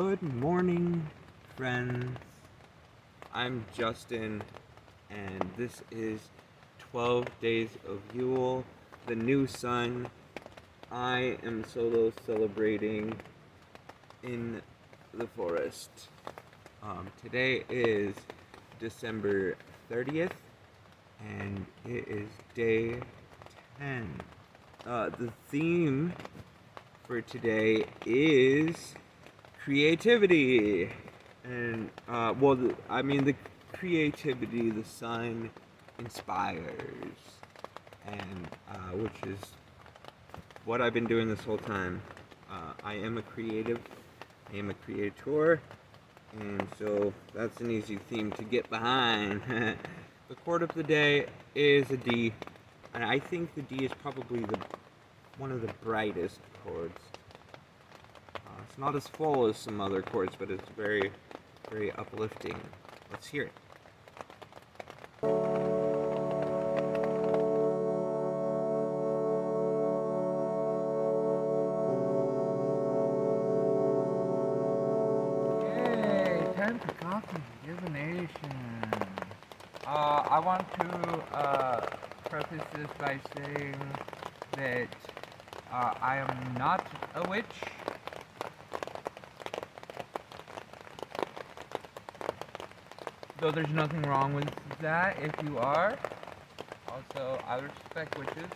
Good morning, friends. I'm Justin, and this is 12 Days of Yule, the new sun. I am solo celebrating in the forest. Today is December 30th, and it is day 10. The theme for today is creativity, and the creativity the sun inspires, and which is what I've been doing this whole time. I am a creative, I am a creator, and so that's an easy theme to get behind. The chord of the day is a D, and I think the D is probably one of the brightest chords. It's not as full as some other chords, but it's very, very uplifting. Let's hear it. Yay! Time for coffee divination. I want to preface this by saying that I am not a witch. Though there's nothing wrong with that if you are. Also, I respect witches.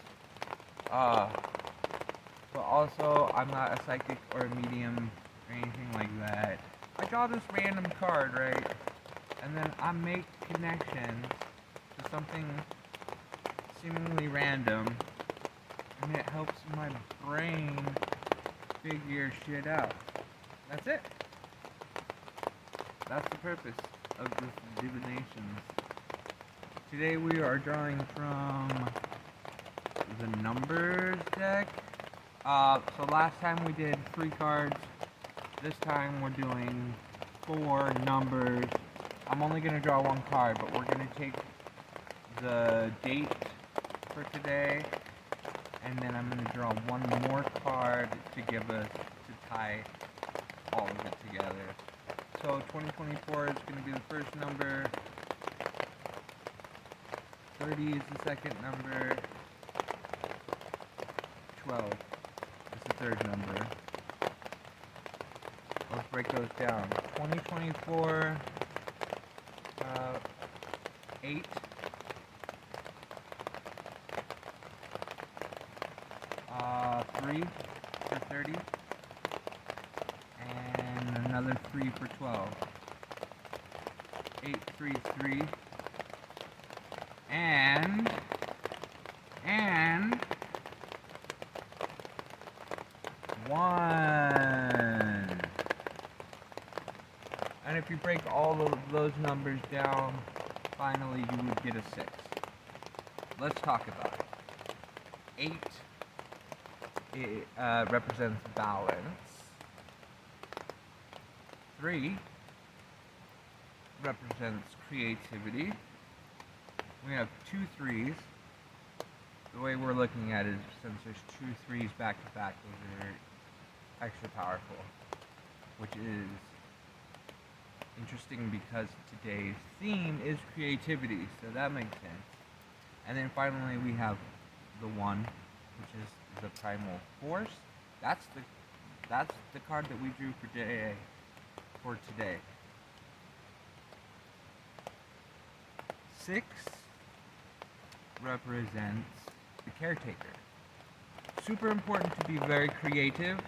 But also, I'm not a psychic or a medium or anything like that. I draw this random card, right? And then I make connections to something seemingly random. And it helps my brain figure shit out. That's it. That's the purpose of this divination. Today we are drawing from the numbers deck. So last time we did 3 cards. This time we're doing 4 numbers. I'm only going to draw 1 card, but we're going to take the date for today, and then I'm going to draw 1 more card to tie all of it together. So 2024 is going to be the first number, 30 is the second number, 12 is the third number. Let's break those down. 2024, 8, 3 for 30, and another 3 for 12. 8, 3, 3, and 1. And if you break all of those numbers down, finally you would get a 6. Let's talk about it. 8 represents balance. 3 represents creativity. We have 2 3s. The way we're looking at it is, since there's 2 3s back to back, those are extra powerful, which is interesting because today's theme is creativity, so that makes sense. And then finally we have the 1, which is the primal force. That's the card that we drew for today. 6 represents the caretaker. Super important to be very creative,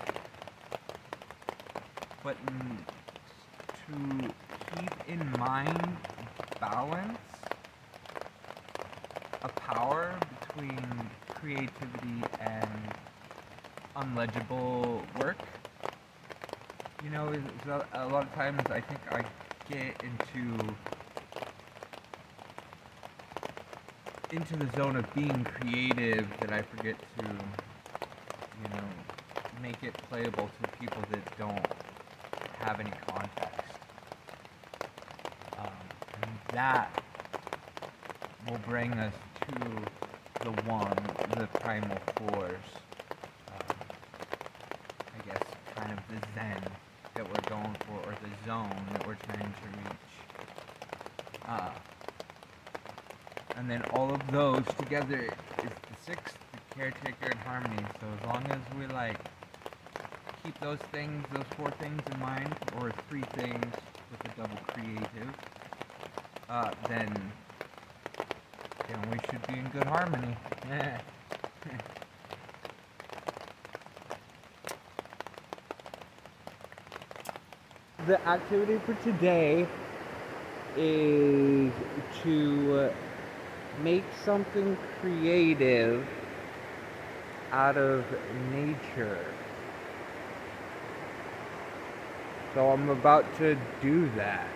but to keep in mind balance, a power between creativity and unlegible work. You know, a lot of times I think I get into the zone of being creative that I forget to, make it playable to people that don't have any context. And that will bring us to the 1, the primal force. I guess kind of the Zen that we're going for, or the zone that we're trying to reach. And then all of those together is the sixth, the caretaker and harmony. So as long as we like keep those things, those four things in mind, or three things with a double creative, then we should be in good harmony. The activity for today is to make something creative out of nature. So I'm about to do that.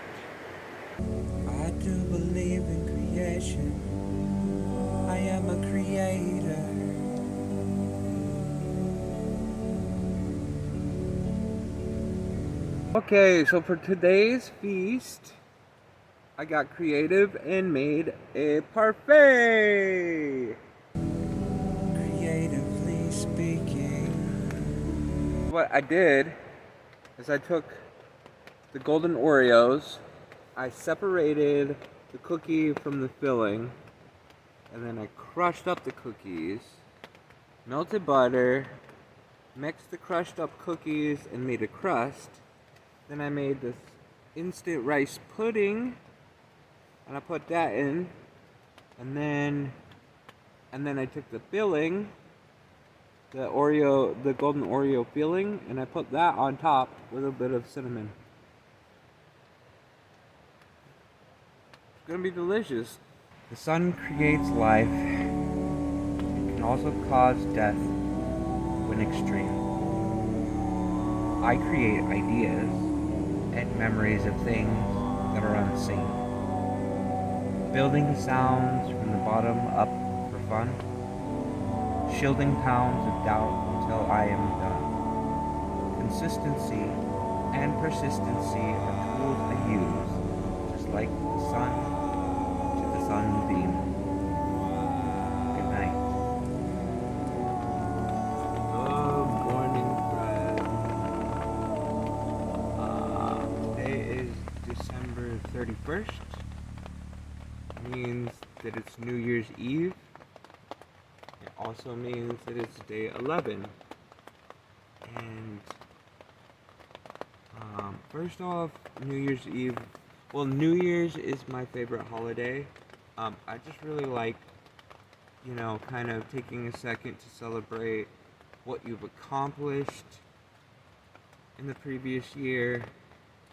I do believe in creation. I am a creator. Okay, so for today's feast, I got creative and made a parfait. Creatively speaking. What I did is I took the golden Oreos, I separated the cookie from the filling, and then I crushed up the cookies, melted butter, mixed the crushed up cookies and made a crust. Then I made this instant rice pudding, and I put that in, and then I took the filling, the golden Oreo filling, and I put that on top with a bit of cinnamon. It's gonna be delicious. The sun creates life. It can also cause death when extreme. I create ideas and memories of things that are unseen. Building sounds from the bottom up for fun. Shielding pounds of doubt until I am done. Consistency and persistency are tools I use, just like the sun to the sunbeam. Good night. Good morning, friends. Today is December 31st. Means that it's New Year's Eve. It also means that it's day 11. And first off, New Year's Eve. Well, New Year's is my favorite holiday. I just really like, kind of taking a second to celebrate what you've accomplished in the previous year,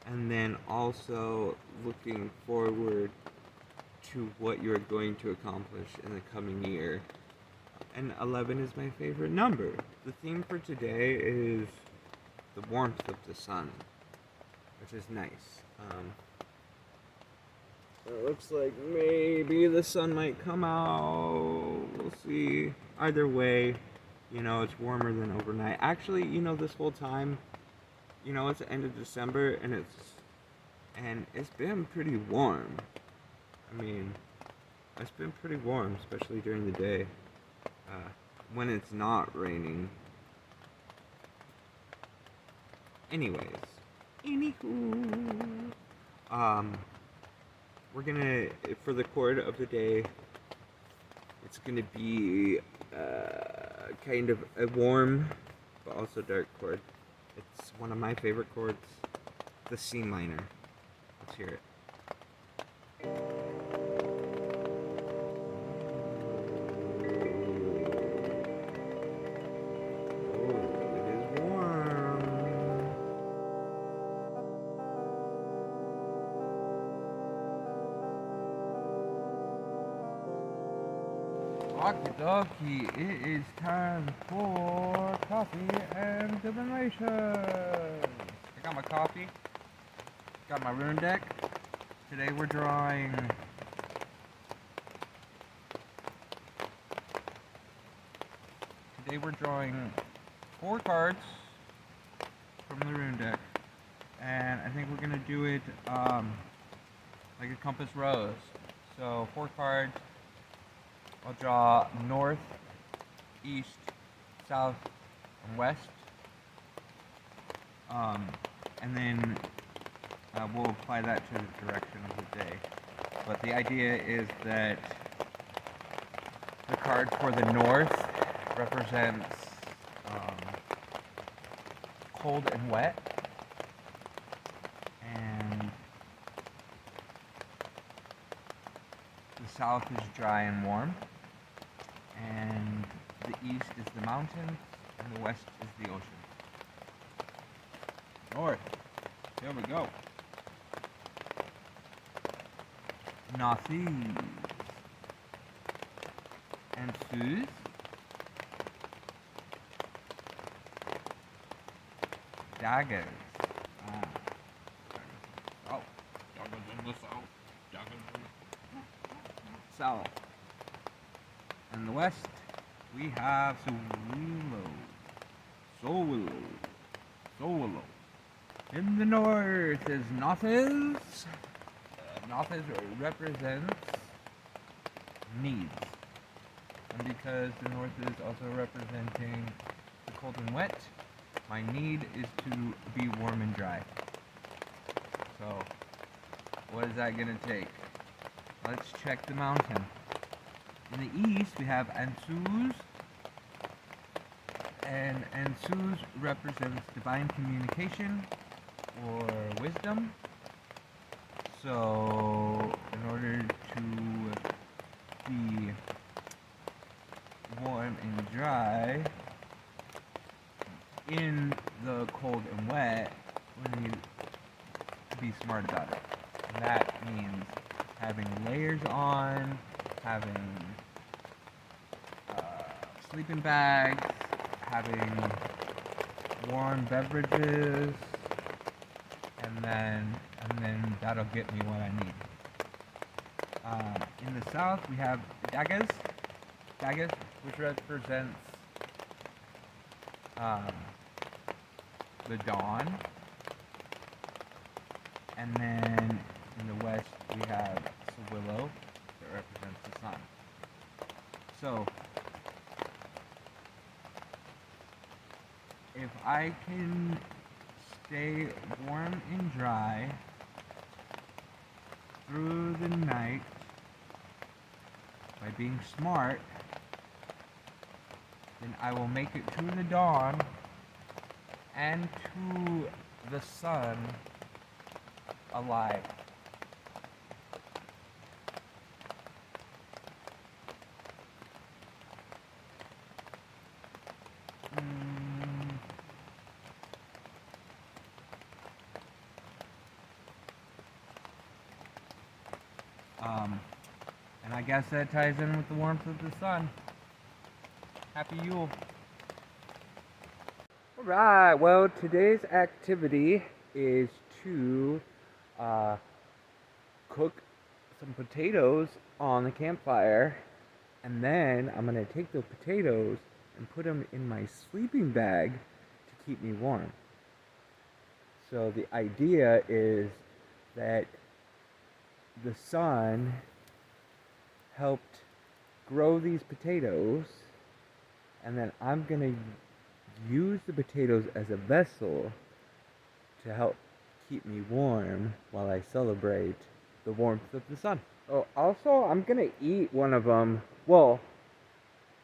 and then also looking forward to what you're going to accomplish in the coming year. And 11 is my favorite number. The theme for today is the warmth of the sun, which is nice. It looks like maybe the sun might come out. We'll see. Either way, it's warmer than overnight. Actually, this whole time, it's the end of December, and it's been pretty warm. I mean, it's been pretty warm, especially during the day, when it's not raining. Anywho, we're gonna, for the chord of the day, it's gonna be kind of a warm, but also dark chord. It's one of my favorite chords, the C minor. Let's hear it. Okie dokie, it is time for coffee and divination. I got my coffee, got my rune deck. Today we're drawing four cards from the rune deck, and I think we're gonna do it like a compass rose. So 4 cards. I'll draw north, east, south, and west. and then we'll apply that to the direction of the day. But the idea is that the card for the north represents cold and wet, and the south is dry and warm, and the east is the mountains, and the west is the ocean. North. Here we go. Northeast. And south. Daggers. South. Daggers in the south. Daggers in the south. And the west, we have Sowillow. In the north is Nothes. Nothes represents needs. And because the north is also representing the cold and wet, my need is to be warm and dry. So, what is that going to take? Let's check the mountain. In the east, we have Ansuz. And Ansuz represents divine communication or wisdom. So, in order to be warm and dry in the cold and wet, we need to be smart about it. And that means having layers on, having sleeping bags, having warm beverages, and then that'll get me what I need. In the south, we have Daggers, which represents the dawn, and then in the west, we have Sowillow, that represents the sun. So, if I can stay warm and dry through the night by being smart, then I will make it to the dawn and to the sun alive. And I guess that ties in with the warmth of the sun. Happy Yule. Alright, well, today's activity is to cook some potatoes on the campfire, and then I'm going to take the potatoes and put them in my sleeping bag to keep me warm. So the idea is that the sun helped grow these potatoes, and then I'm going to use the potatoes as a vessel to help keep me warm while I celebrate the warmth of the sun. Oh, also, I'm going to eat one of them. Well,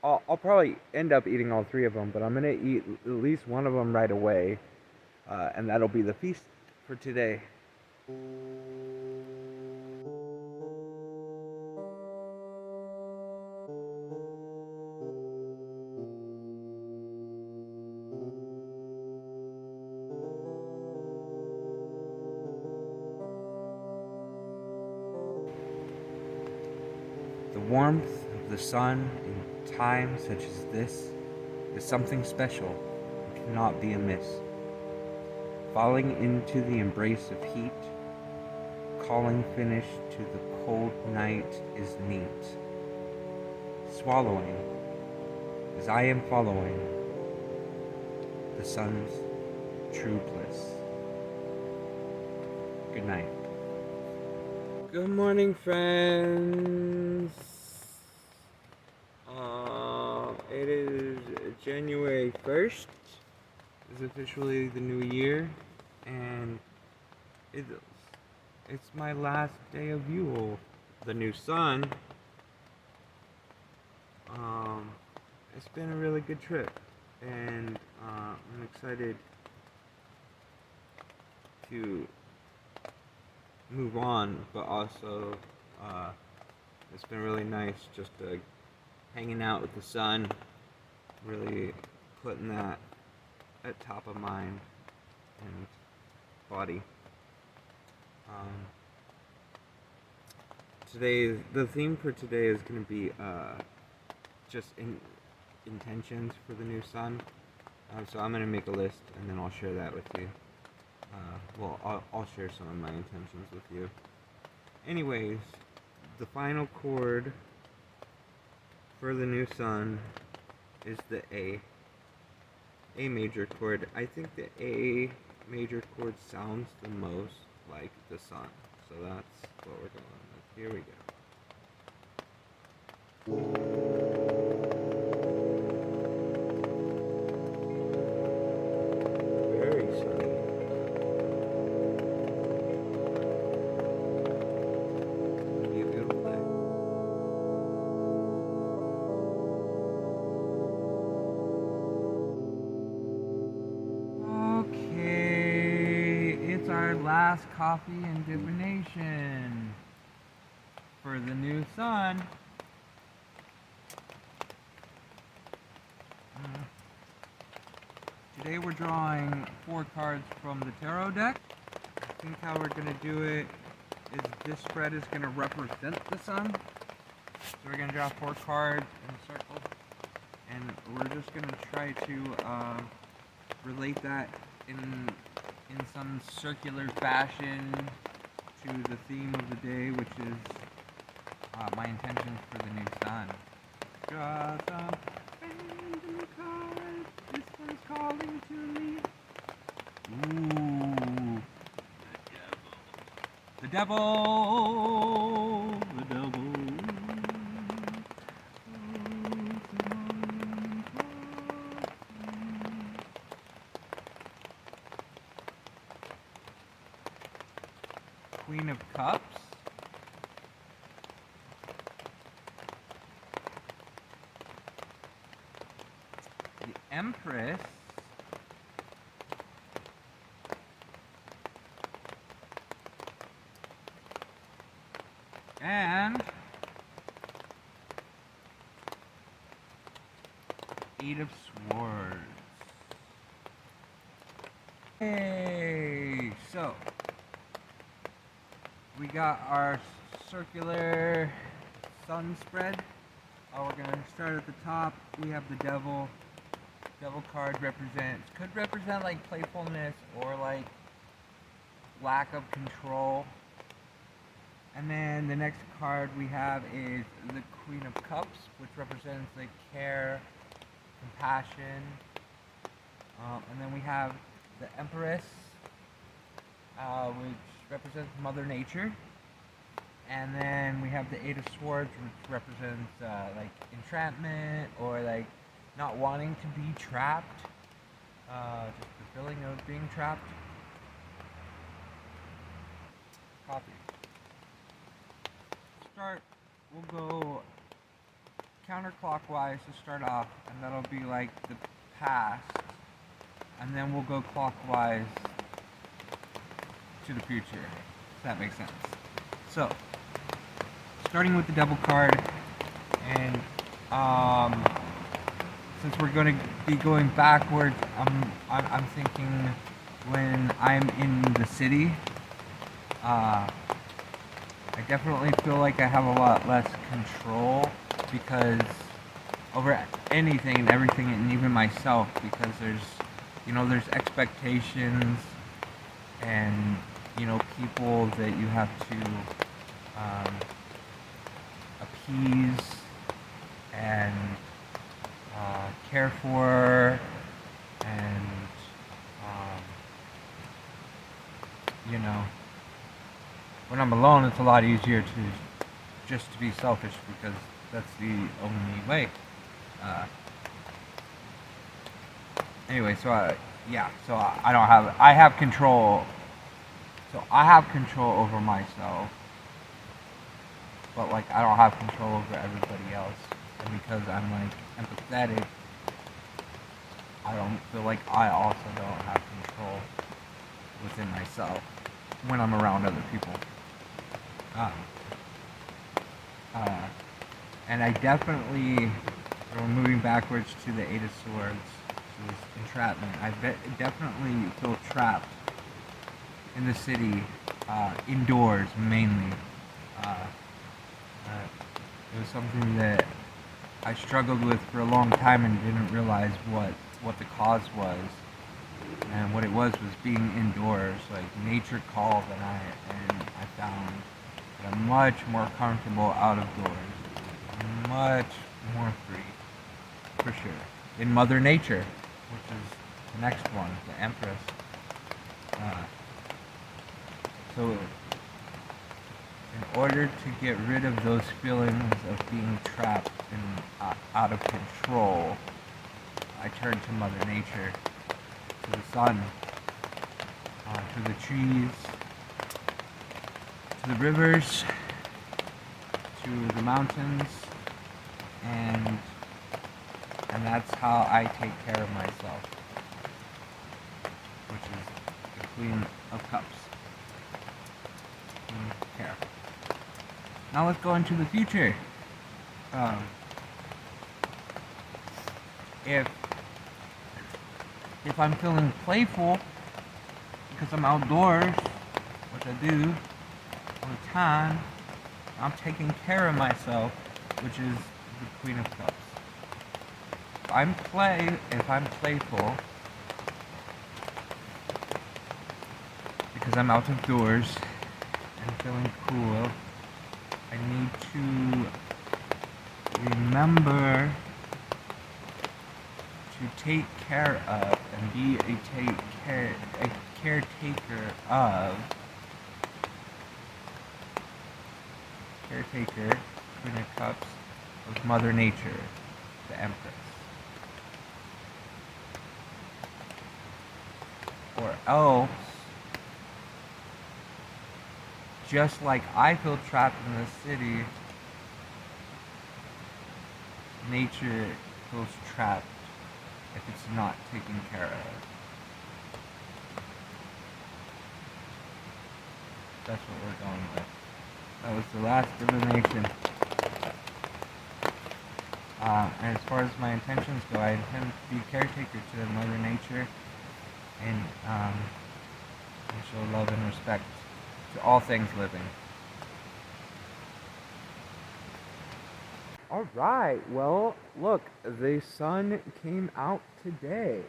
I'll probably end up eating all three of them, but I'm going to eat at least one of them right away, and that'll be the feast for today. The warmth of the sun in times such as this is something special and cannot be amiss. Falling into the embrace of heat, calling finish to the cold night is neat. Swallowing, as I am following, the sun's true bliss. Good night. Good morning, friends. It is January 1st. It's officially the new year. and it's my last day of Yule, the new sun. It's been a really good trip, and I'm excited to move on, but also it's been really nice just hanging out with the sun, really putting that at top of mind and body. The theme for today is going to be just intentions for the new sun. So I'm going to make a list and then I'll share that with you. I'll share some of my intentions with you. Anyways, the final chord for the new sun is the A major chord. I think the A major chord sounds the most like the sun. So that's what we're going with. Here we go. Very sunny. It'll be a beautiful day. Okay, it's our last coffee and divination for the new sun. Today we're drawing 4 cards from the tarot deck. I think how we're going to do it is this spread is going to represent the sun. So we're going to draw 4 cards in a circle. And we're just going to try to relate that in some circular fashion to the theme of the day, which is my intentions for the new sun. Draw some random cards. This one's calling to me. Ooh. The devil. The devil. Queen of Cups. The Empress. And Eight of Swords. Hey, so we got our circular sun spread. We're gonna start at the top. We have the devil. Devil card could represent like playfulness or like lack of control. And then the next card we have is the Queen of Cups, which represents like care, compassion. And then we have the Empress, which represents Mother Nature. And then we have the Eight of Swords, which represents like entrapment or like not wanting to be trapped, just the feeling of being trapped. Copy. We'll go counterclockwise to start off, and that'll be like the past, and then we'll go clockwise to the future, if that makes sense. So, starting with the devil card, and since we're going to be going backwards, I'm thinking when I'm in the city, I definitely feel like I have a lot less control because over anything and everything, and even myself, because there's expectations and people that you have to appease and care for, and when I'm alone, it's a lot easier to be selfish because that's the only way. Anyway, so yeah, so I have control. So I have control over myself, but like I don't have control over everybody else. And because I'm like empathetic, I don't feel like I also don't have control within myself when I'm around other people. Um, uh, and I definitely, so moving backwards to the Eight of Swords, to this entrapment, definitely feel trapped in the city, indoors mainly. It was something that I struggled with for a long time and didn't realize what the cause was. And what it was being indoors. Like nature called, and I found that I'm much more comfortable out of doors, much more free, for sure. In Mother Nature, which is the next one, the Empress. Uh, so in order to get rid of those feelings of being trapped and out of control, I turned to Mother Nature, to the sun, to the trees, to the rivers, to the mountains, and that's how I take care of myself, which is the Queen of Cups. Care. Now let's go into the future. If I'm feeling playful because I'm outdoors, which I do all the time, I'm taking care of myself, which is the Queen of Cups. If I'm playful because I'm out of doors and feeling cool, I need to remember to take care of and be a caretaker, Queen of Cups, of Mother Nature, the Empress. Or else, just like I feel trapped in the city, nature feels trapped if it's not taken care of. That's what we're going with. That was the last divination. And as far as my intentions go, I intend to be caretaker to Mother Nature and show love and respect to all things living. Alright, well, look, the sun came out today.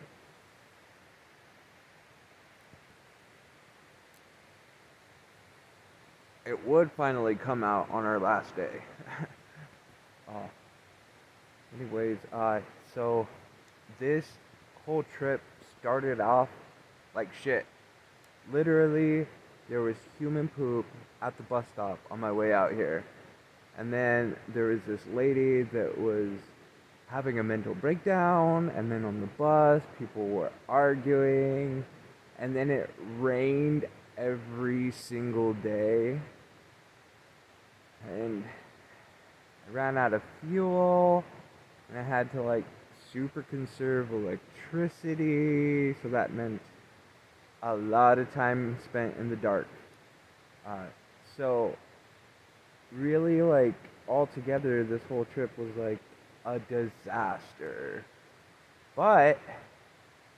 It would finally come out on our last day. Anyways, so this whole trip started off like shit. Literally, there was human poop at the bus stop on my way out here. And then there was this lady that was having a mental breakdown, and then on the bus, people were arguing, and then it rained every single day. And I ran out of fuel, and I had to like super conserve electricity, so that meant a lot of time spent in the dark. So really, like, altogether, this whole trip was like a disaster. But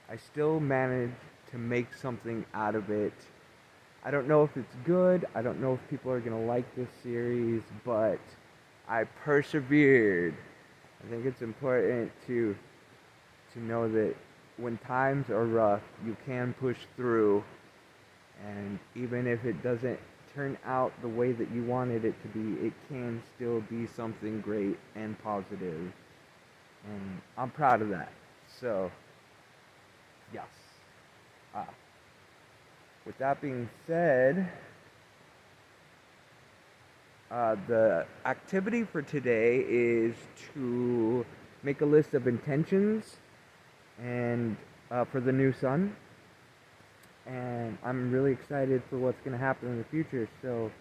I still managed to make something out of it. I don't know if it's good. I don't know if people are gonna like this series, but I persevered. I think it's important to know that when times are rough, you can push through, and even if it doesn't turn out the way that you wanted it to be, it can still be something great and positive. And I'm proud of that. So, yes. With that being said, the activity for today is to make a list of intentions and for the new sun, and I'm really excited for what's going to happen in the future. So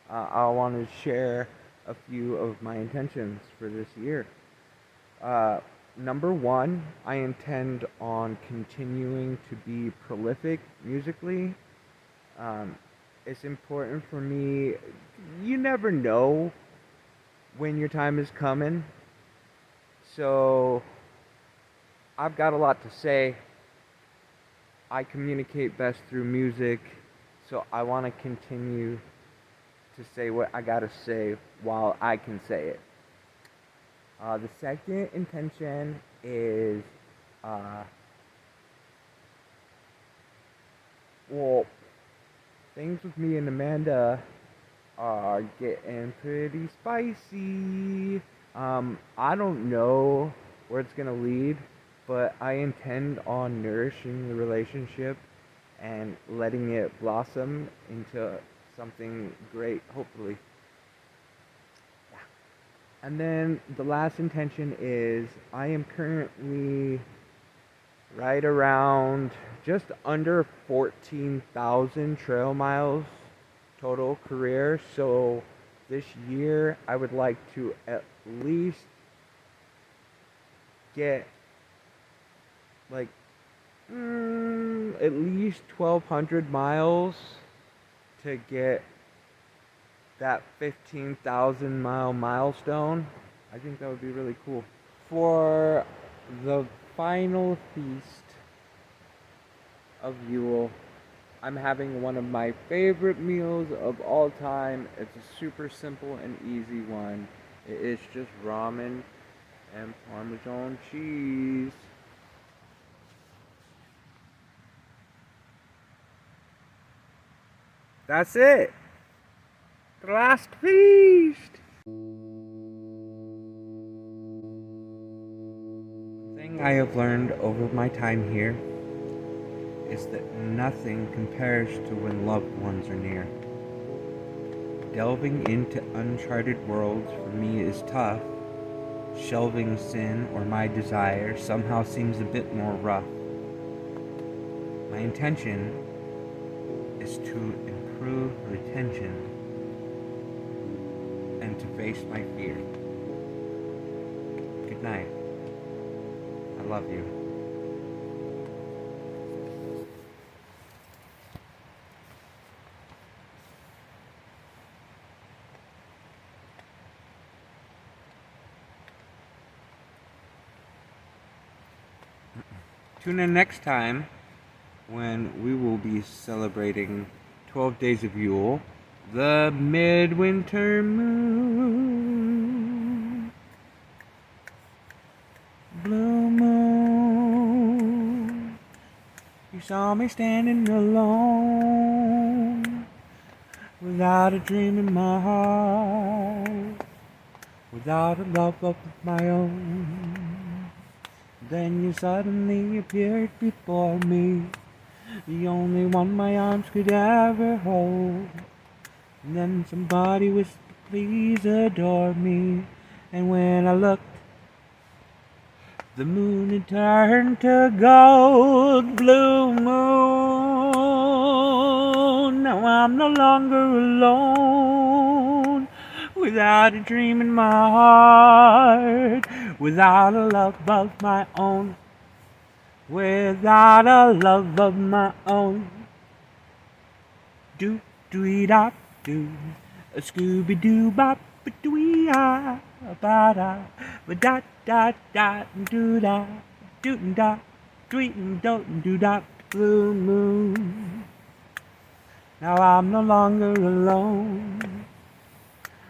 I want to share a few of my intentions for this year. Number one, I intend on continuing to be prolific musically. It's important for me. You never know when your time is coming. So I've got a lot to say. I communicate best through music. So I want to continue to say what I gotta say while I can say it. The second intention is, well, things with me and Amanda are getting pretty spicy. I don't know where it's gonna lead, but I intend on nourishing the relationship and letting it blossom into something great, hopefully. And then the last intention is I am currently right around just under 14,000 trail miles total career. So this year I would like to at least get like at least 1,200 miles to get that 15,000 mile milestone. I think that would be really cool. For the final feast of Yule, I'm having one of my favorite meals of all time. It's a super simple and easy one. It is just ramen and Parmesan cheese. That's it. The last feast. The thing I have learned over my time here is that nothing compares to when loved ones are near. Delving into uncharted worlds for me is tough. Shelving sin or my desire somehow seems a bit more rough. My intention is to improve retention and to face my fear. Good night. I love you. Tune in next time when we will be celebrating 12 days of Yule, the midwinter moon. Blue moon, you saw me standing alone, without a dream in my heart, without a love of my own. Then you suddenly appeared before me, the only one my arms could ever hold. And then somebody whispered, please adore me. And when I looked, the moon had turned to gold. Blue moon, now I'm no longer alone, without a dream in my heart, without a love of my own, without a love of my own. Do doo da do, a Scooby Doo bop doo ah ba da da da da do da do da do do da. Blue moon, now I'm no longer alone,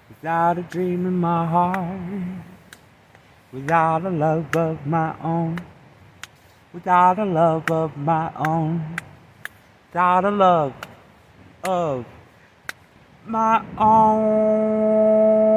without a dream in my heart, without a love of my own, without a love of my own, without a love of my own.